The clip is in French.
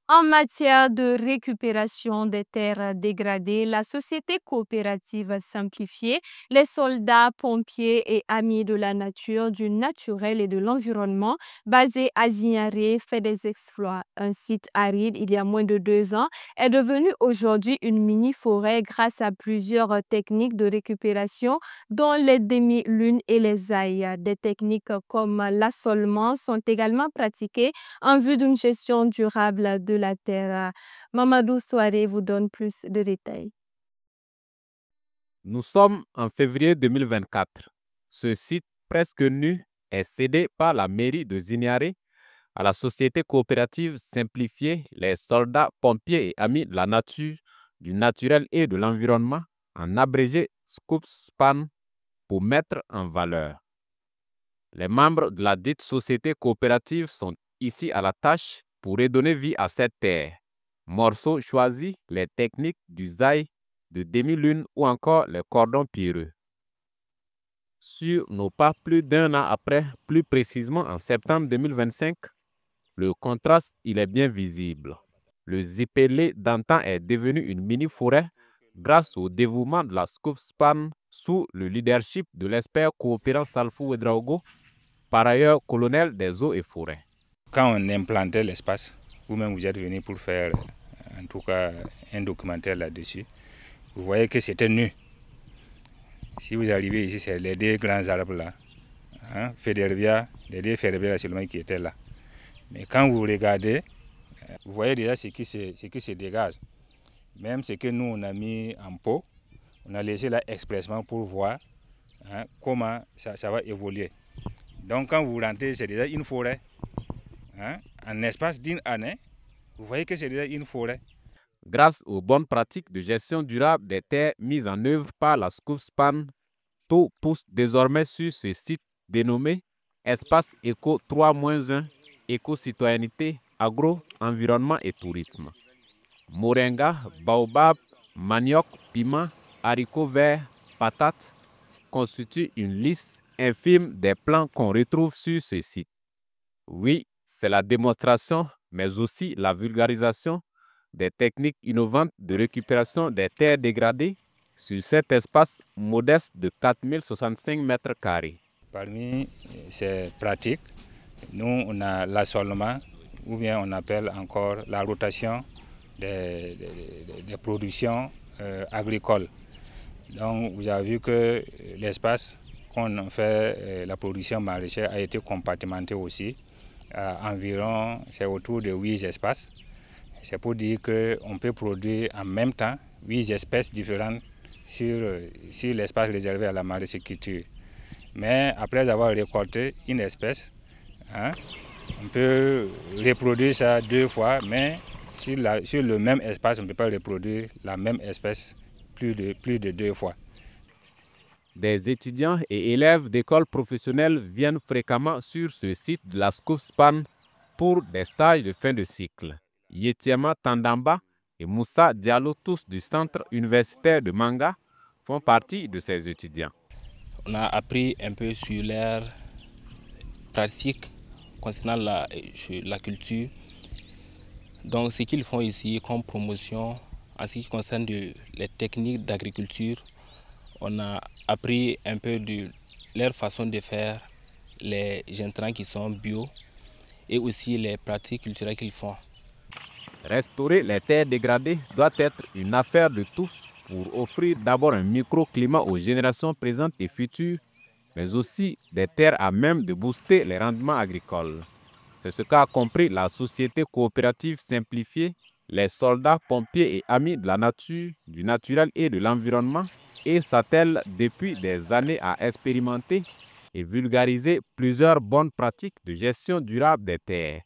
En matière de récupération des terres dégradées, la société coopérative simplifiée, les soldats, pompiers et amis de la nature, du naturel et de l'environnement, basée à Zignaré, fait des exploits. Un site aride, il y a moins de 2 ans, est devenu aujourd'hui une mini-forêt grâce à plusieurs techniques de récupération, dont les demi-lunes et les ailes. Des techniques comme l'assolement sont également pratiquées en vue d'une gestion durable de la terre. Mamadou Souaré vous donne plus de détails. Nous sommes en février 2024. Ce site presque nu est cédé par la mairie de Zignaré à la société coopérative simplifiée, les soldats, pompiers et amis de la nature, du naturel et de l'environnement, en abrégé SCOOPSPAN, pour mettre en valeur. Les membres de la dite société coopérative sont ici à la tâche pour redonner vie à cette terre. Morceaux choisis, les techniques du zaï, de demi-lune ou encore les cordons pierreux. Sur nos pas plus d'1 an après, plus précisément en septembre 2025, le contraste il est bien visible. Le Zipélé d'antan est devenu une mini-forêt grâce au dévouement de la SCOOPSPAN sous le leadership de l'expert coopérant Salfou Ouedraogo, par ailleurs colonel des eaux et forêts. Quand on implantait l'espace, vous-même vous êtes venu pour faire en tout cas un documentaire là-dessus, vous voyez que c'était nu. Si vous arrivez ici, c'est les 2 grands arbres là, hein, Féderbia, les 2 Féderbia seulement qui étaient là. Mais quand vous regardez, vous voyez déjà ce qui se dégage. Même ce que nous on a mis en pot, on a laissé là expressement pour voir, hein, comment ça va évoluer. Donc quand vous rentrez, c'est déjà une forêt. Hein, en espace d'1 année, vous voyez que c'est déjà une forêt. Grâce aux bonnes pratiques de gestion durable des terres mises en œuvre par la SCOOPSPAN, tout pousse désormais sur ce site dénommé Espace Éco 3-1, Éco-citoyenneté, Agro, Environnement et Tourisme. Moringa, baobab, manioc, piment, haricots verts, patates constituent une liste infime des plants qu'on retrouve sur ce site. Oui, c'est la démonstration, mais aussi la vulgarisation des techniques innovantes de récupération des terres dégradées sur cet espace modeste de 4065 mètres carrés. Parmi ces pratiques, nous on a l'assolement, ou bien on appelle encore la rotation des productions agricoles. Donc vous avez vu que l'espace qu'on fait la production maraîchère a été compartimenté aussi. Environ, c'est autour de 8 espaces. C'est pour dire qu'on peut produire en même temps 8 espèces différentes sur l'espace réservé à la maraîchère. Mais après avoir récolté une espèce, hein, on peut reproduire ça 2 fois, mais sur le même espace, on ne peut pas reproduire la même espèce plus de 2 fois. Des étudiants et élèves d'écoles professionnelles viennent fréquemment sur ce site de la SCOOPSPAN pour des stages de fin de cycle. Yetiama Tandamba et Moussa Diallo, tous du centre universitaire de Manga, font partie de ces étudiants. On a appris un peu sur leurs pratiques concernant la culture. Donc ce qu'ils font ici comme promotion en ce qui concerne les techniques d'agriculture, on a appris un peu de leur façon de faire les intrants qui sont bio et aussi les pratiques culturelles qu'ils font. Restaurer les terres dégradées doit être une affaire de tous pour offrir d'abord un microclimat aux générations présentes et futures, mais aussi des terres à même de booster les rendements agricoles. C'est ce qu'a compris la société coopérative simplifiée, les soldats, pompiers et amis de la nature, du naturel et de l'environnement, et s'attelle depuis des années à expérimenter et vulgariser plusieurs bonnes pratiques de gestion durable des terres.